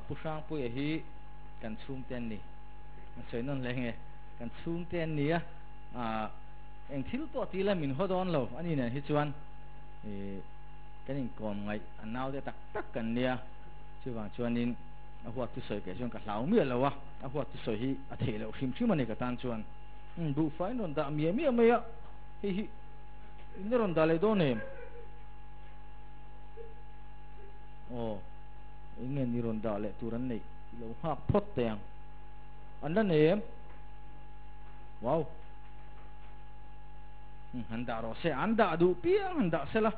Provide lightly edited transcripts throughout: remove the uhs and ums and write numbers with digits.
ผู้สร้างปุยฮีกันชุ่มเต้นนี่สวยนั่นเลยไงกันชุ่มเต้นนี่เองที่รู้ตัวทีละมินหัวดอนเราอันนี้เนี่ยฮิจวนกันยังก่อนไงอันน่าจะตักกันเนี่ยชื่อว่าชวนนินหัวที่สวยแกชวนกับเหล่าเมียแล้ววะหัวที่สวยฮีเทแล้วชิมชื่อมันนี่กับตานชวนบุฟเฟ่นนดาเมียไม่อะฮีนี่นดาเลยโดนเนี่ยโอ้เงินนี่นดาเลยตัวนั้นนี่เราหักพดเตียงอันนั้นเนี่ยว้าวอันดารอเสอันดาดูเปียงอันดาเสละ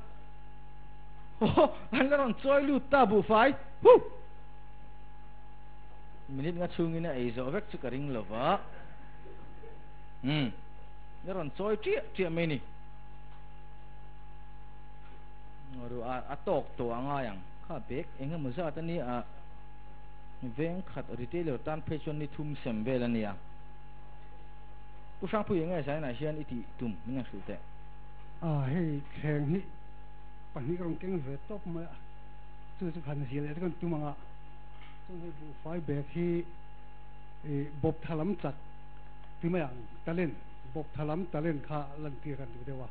โอ้อันนั้นจอยลูตาบุฟเฟ่ฮู้มินิทงัดช่วงนี้นะไอ้โจเวกสุกริงเลวะนี่รันจอยเจี๊ยไม่นี่รู้ตกตัวง่ายอย่างข้าเบกเองก็มือซาตอนนี้เวงขัดรีเทลเลอร์ตันเพชรนี่ทุ่มเสมเบลนี่ผู้ช่างผู้ยังไงใช่ไหมเชียนอิติตุ่มไม่งั้นสุดแต่ให้แข่งนี่ปัจจุบันเก่งเวทตบมาจู่ๆขันเสียเลยที่กันตุ่มอ่ะต้องให้บุฟเฟ่เบกที่บบถล่มจัดที่ไม่อย่างตะเล่นบบถล่มตะเล่นข้าลังเกียกันอยู่เดียวว่า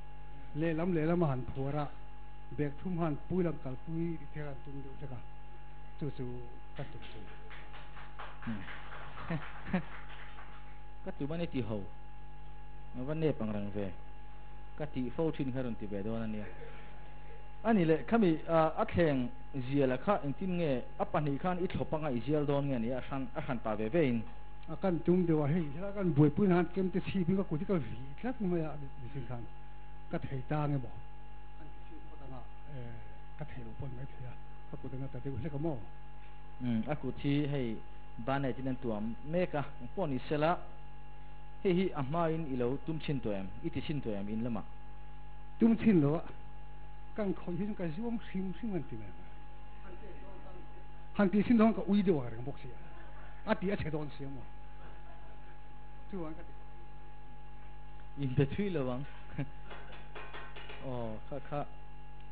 เล่ล้ำหันผัวระเบกทุ่มหันปุยลังกัลปุยเทียกันตุ่มเดียวใช่ไหมจู่ๆกัดตุ่มก็จู่บ้านนี้ตีหูวันนี้ปังรังเวก็ตีโฟชินขรุนตีเบดวันนี้อันนี้เลยข้ามีอัดแห่งเจียละข้าเองที่เงี้ยอัปปนิขันอิทธิปังไอเจียลโดนเงี้ยนี่อาชันป่าเวเวนกันจุ่มเดียวเฮ้ยแล้วกันบวยปืนหันเกมจะชีพิงก็กูที่ก็รีแล้วกูไม่อยากดิสิขันก็เทตาเงี้ยบอกกันชีก็ตั้งก็เทลปนไม่เทียก็กูตั้งแต่เด็กเล็กก็มั่วอากูที่ให้บ้านไหนที่นั่นตัวเมกะปนอิสระเฮ้ยอามาอินอิโลตุ้มชินตัวเอ็มอิติชินตัวเอ็มอินละมาตุ้มชินเหรอกันคอยเห็นกันสิว่ามันชิมมันที่ไหนฮันตีชินต้องก็อุ้ยเดียวกันบอกเสียอาตีอาเชดอนเสียมั้งทุกวันกันยิงไปทุยระวังอ๋อค่ะ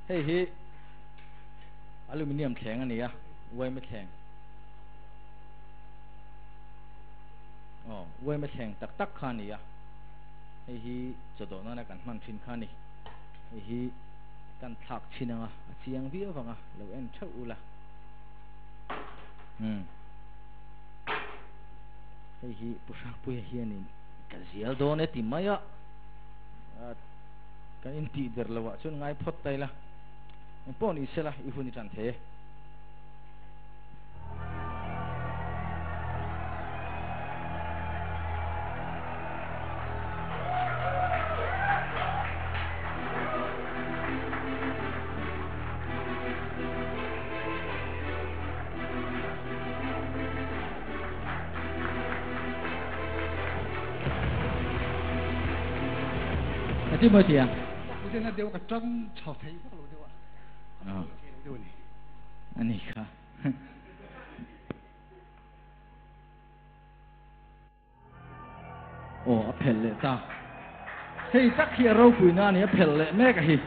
เฮ้ยอลูมิเนียมแข็งอันนี้ไว้ไม่แข็งอ๋อไว้ไม่แข็งตักขานี่เฮ้ยจะโดนนั่นกันมันชินขานี่เฮ้ยกันถักชินเสียงวิวฟังเราเอ็นเท่าอุละเฮ้ยผู้ชายผู้หญิงนี่กันเสียโดนติมายะกันอินทีเดอร์ละวะชนง่ายพอดไตละปอนอิสระอีฟุนิจันเทที่เมื่อเที่ยงกูจะน่าเดียวกับจังชาวไทยพวกเราเดียวดูนี่อันนี้ค่ะโอ้เพลเลยจ้าเฮ้ยจักเขียเราคุยหน้านี้เพลเลยแม่กะฮิ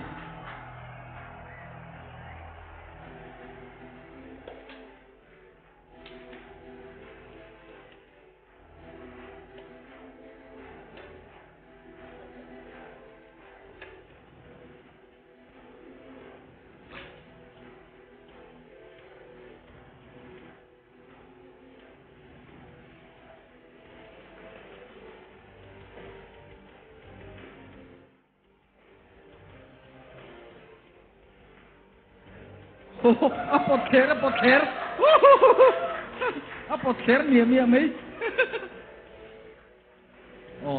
อัปอดเขรอัปอดเขรเมียไหมโอ้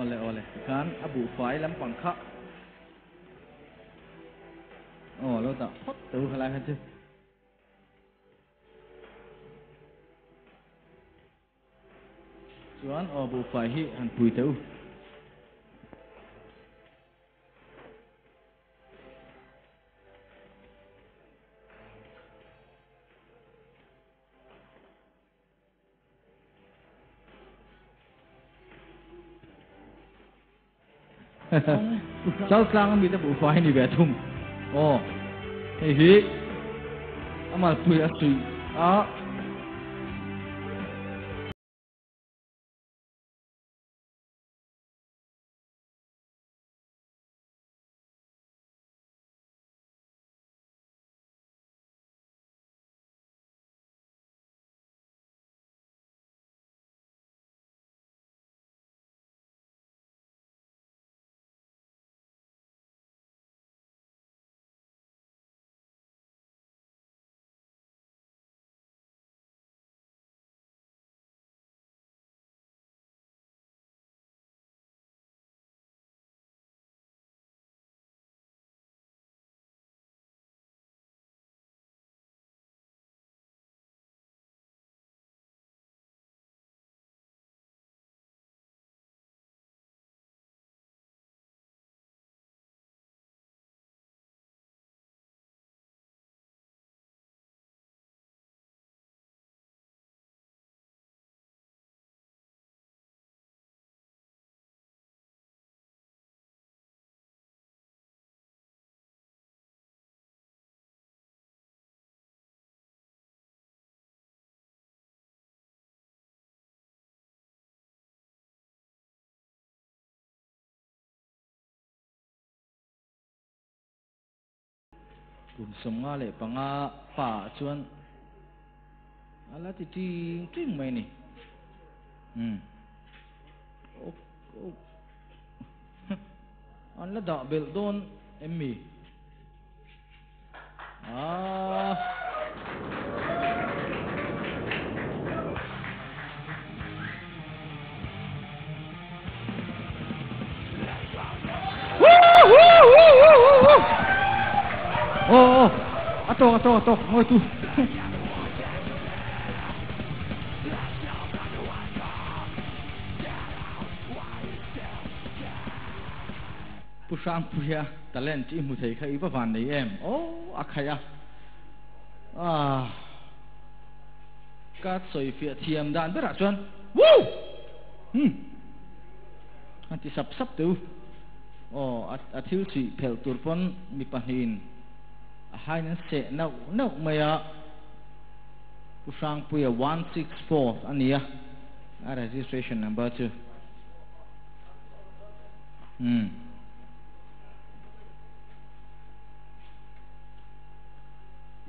เลยการอบูไฟลำปังคะโอ้แล้วแต่พอดตัวอะไรกันchứส่วนอบูไฟที่หันปุยเต้าเจ้าสร้างมีแต่บุฟเฟ่นี่แบบทุ่มโอ้เฮ้ย amal puya sui a kum som le panga pa chuan ala ti ting mai ni an la da bel don emmi atok ngồi tu pu Hrangpuia talent chi mu thei khai pa van nei em akhaya ka soi fia thiam dan bera chuan anti sap tu a thil chi phel turpon mi pahin hai nan se nau maya pu Hrangpuia 164 ania a registration number chu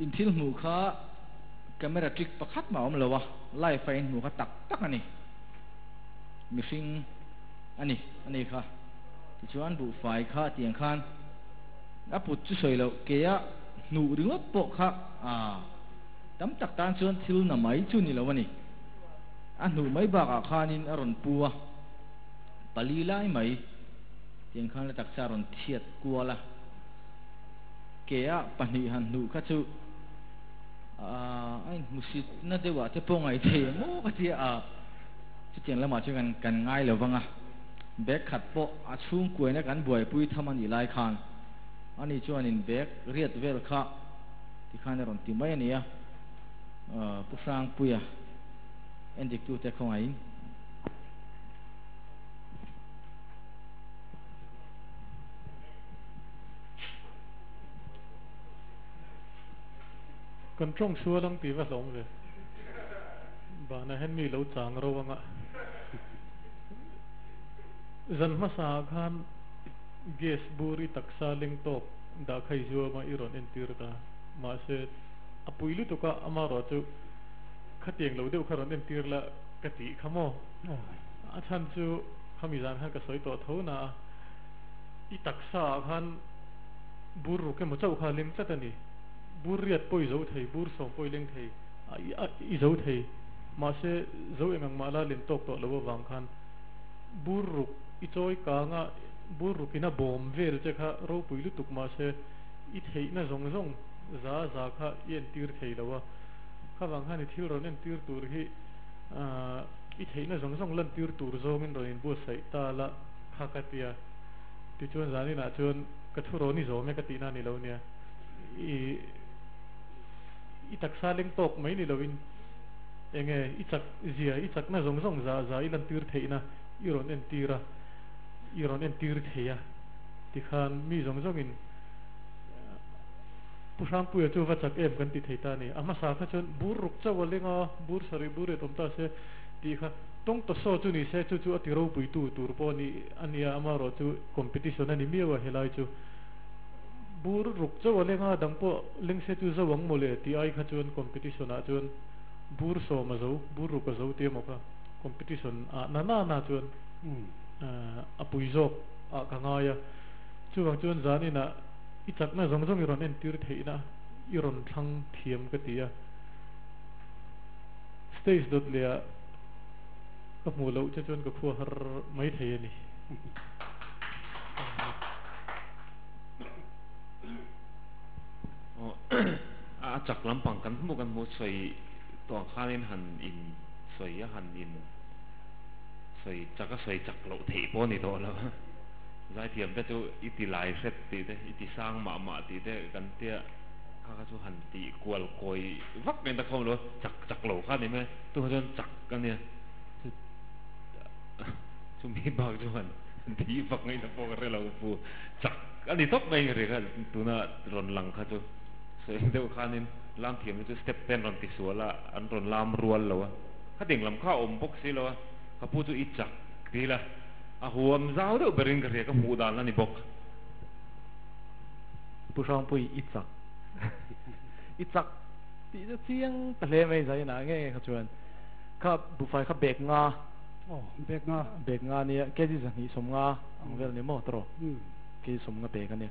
in thil mu kha camera trick pakhat ma om lawa live fine mu kha tak ani missing ani kha ti chuan bu fai kha tiang khan a put chu soi lo ke ya nu ringot po kha tam tak tan chuan thil na mai chu ni lo ani a nu mai ba ka khanin aron puwa pali lai mai tiang khan la tak sa ron thiat kuala ke ya pani han nu kha chu ai musit na dewa te pongai the mo ka ti chu tiang lama chu kan ngai lo wanga bek khat po a chung kuina kan buai pui thaman i lai khan ani chuan in bek riat vel kha ti khan ron ti mai ania pu Hrangpuia endik tu te khongai con trông xua lắm tí vào sống rồi bà này hết mi lâu chàng rồi vâng ạ dân mà sa khan gas buri taksa ling top đã khai zua mà iron entir ta mà se apui lu to ka amaro chu khatieng lo deu kharon entir la kati khamo a chan chu khami jan han ka soi to tho na i taksa khan buru ke mo chau kha ling chatani bur riat poi zo thei bur som poi leng thei i zo thei ma se zo engang ma la len tok to lo wang khan bur ruk i choi ka nga bur ruk ina bom vel che kha ro pui lu tuk ma se i thei na zong za kha yen tir thei lo wa kha wang han i thil ron en tir tur hi i thei na zong lan tir tur zo min ron in bu sai ta la kha ka tia ti chuan zani na chuan ka thu ro ni zo me ka ti na ni lo nia i taksa leng tok mai ni lovin enge i chak na zong za i lan tir thei na i ron en tir theia ti khan mi zong in Hrangpuia chu va chak em kan ti thei ta ni ama sa kha chon bur ruk chaw lenga bur sari bur e tom ta se ti kha tong to so chu ni se chu ati ro pui tu tur po ni ania ama ro chu competition ani miwa helai chu bur ruk chaw lenga dang po leng se chu zawang mole ti ai kha chon competition a chon bur so ma zo bur ruk zo te mo ka competition a na chon apui zo a ka nga ya chu wang chon zani na ichak na zong iron en tir thei na iron thang thiam ka tia stage dot le ka mu lo cha chon ka khu har mai thei ni a chak lampang kan mu soi to khanin han in soi ya han in soi chak lo thei po ni to la zai thiam te chu iti lai set ti te iti sang ma ti te kan tia kha chu han ti kwal koi vak nen ta khom lo chak lo kha ni me tu jon chak kan ne chu mi ba chu han ti vak ngai ta po re lo pu chak ani top mai re kha tu na ron lang kha chu se deu khanin lam thiam chu step ten ron ti suala an ron lam rual lo kha ding lam kha om bok si lo kha pu chu i chak ti la a huam zau deuh berin ka re ka mu dan ani bok Hrangpuia ichak ti cha chiang ta hle mai zai na nge kha chuan kha bu fai kha bek nga bek nga ni ke ji ni som nga ang vel ni mo tro ke som nga bek ani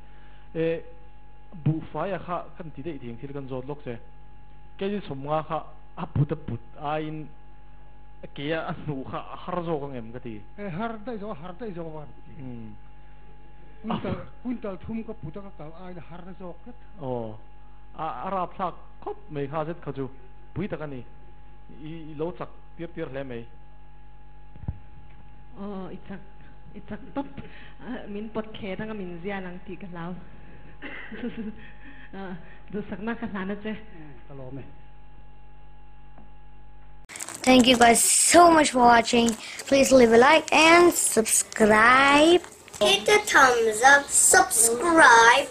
bu fai a kha kan ti dei thing thil kan zot lok se ke ji som nga kha a put a in kia anu kha har zo ka ngem ka ti har dai zo war kuntal thum ka puta ka kal ai har zo kat arab thak khop mai kha zet khaju pui ta kani I lo chak tir hle mai ichak top min pot khe tang min zia lang ti ka lao du sakna ka lana che kalo me. Thank you guys so much for watching. Please leave a like and subscribe. Hit the thumbs up, subscribe.